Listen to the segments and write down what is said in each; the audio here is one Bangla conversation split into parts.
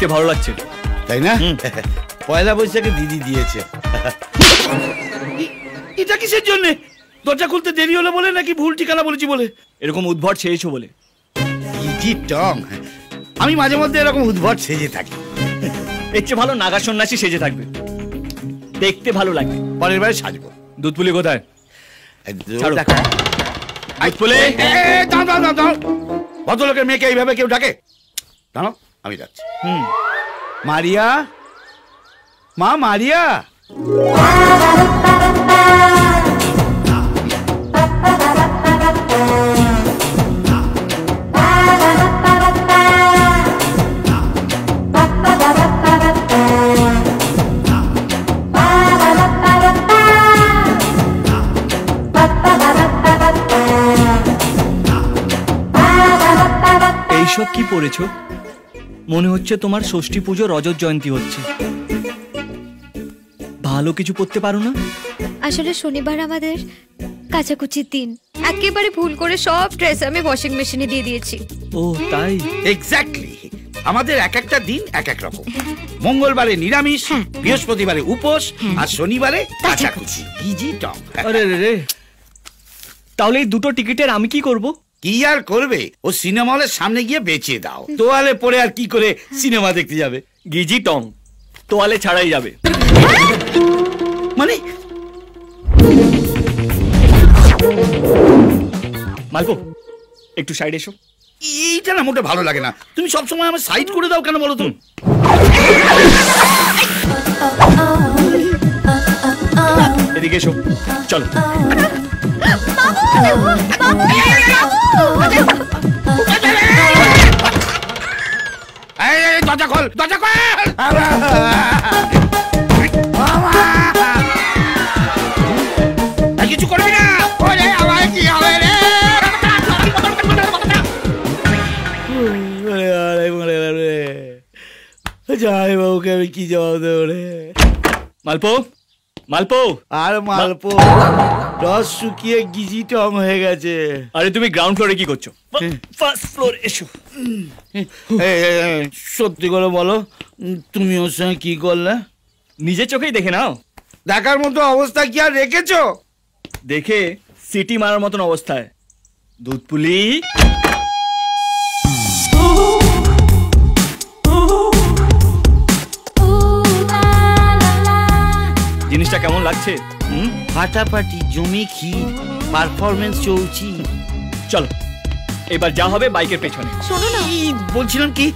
দেখতে ভালো লাগছে তাই না? পয়লা বৈশাখে দিদি দিয়েছে। এটা কিসের জন্য? দরজা খুলতে দেরি হলো বলে নাকি ভুল ঠিকানা বলেছি বলে? এরকম উদ্ভট সেজেছো বলে। ইজি টং, আমি মাঝে মধ্যে এরকম উদ্ভট সেজে থাকি। এর চেয়ে ভালো নাগা সন্ন্যাসী সেজে থাকবে, দেখতে ভালো লাগবে। পরের বারে সাজবো। দুধপুলি কোথায়? ভদ্রলোকের মেয়েকে এইভাবে কেউ ডাকে? জানো আমি যাচ্ছি। মারিয়া, মা মারিয়া। এইসব কি পড়েছো? মনে হচ্ছে তোমার ষষ্ঠী পুজো রজত জয়ন্তী হচ্ছে। ভালো কিছু পড়তে পারো না? আসলে শনিবার আমাদের কাচাকুচির দিন, একেবারে ভুল করে সব ড্রেস আমি ওয়াশিং মেশিনে দিয়ে দিয়েছি। ও তাই? এক্স্যাক্টলি, আমাদের এক একটা দিন এক এক রকম। মঙ্গলবারে নিরামিষ, বৃহস্পতিবারে উপোস, আর শনিবারে কাচাকুচি। ইজি টং। আরে রে, তাহলে এই দুটো টিকিটের আমি কি করব? কি আর করবে, ও সিনেমা হলের সামনে গিয়ে বেচে দাও। তোয়ালে পরে আর কি করে সিনেমা দেখতে যাবে? গিজি টং, তোয়ালে ছাড়াই যাবে। মানে মালপো, একটু সাইড এসো। এইটা না মোটে ভালো লাগে না। তুমি সবসময় আমার সাইড করে দাও কেন বলো তো? এদিকে এসো, চলো। দরজা খোল, দরজা খোল। কিছু করবি না? কি হবে রে? যাই বাবুকে আমি কি জবাব দেবো রে? মালপো, মালপো। আর মালপো রস শুকিয়ে গিজি টং হয়ে গেছে। আরে তুমি গ্রাউন্ড ফ্লোরে কি করছো? ফার্স্ট ফ্লোর এসো। সত্যি করে বলো, তুমি ওর সঙ্গে কি করলে? নিজের চোখেই দেখে নাও। দেখার মতো অবস্থা কি আর রেখেছো? দেখে সিটি মারার মতন অবস্থায়। দুধপুলি, জিনিসটা কেমন লাগছে? ফাটাফাটি, জমি ক্ষীর, পারফরমেন্স চলছি। চলো এবার যা হবে বাইকের পেছনে। শোনো না, বলছিলাম কি,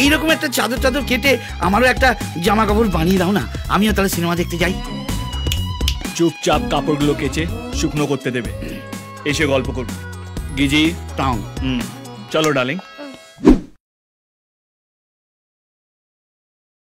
এইরকম একটা চাদর চাদর কেটে আমারও একটা জামা কাপড় বানিয়ে দাও না, আমিও তাহলে সিনেমা দেখতে যাই। চুপচাপ কাপড়গুলো কেচে শুকনো করতে দেবে, এসে গল্প করবো। গিজি টং। চলো ডার্লিং।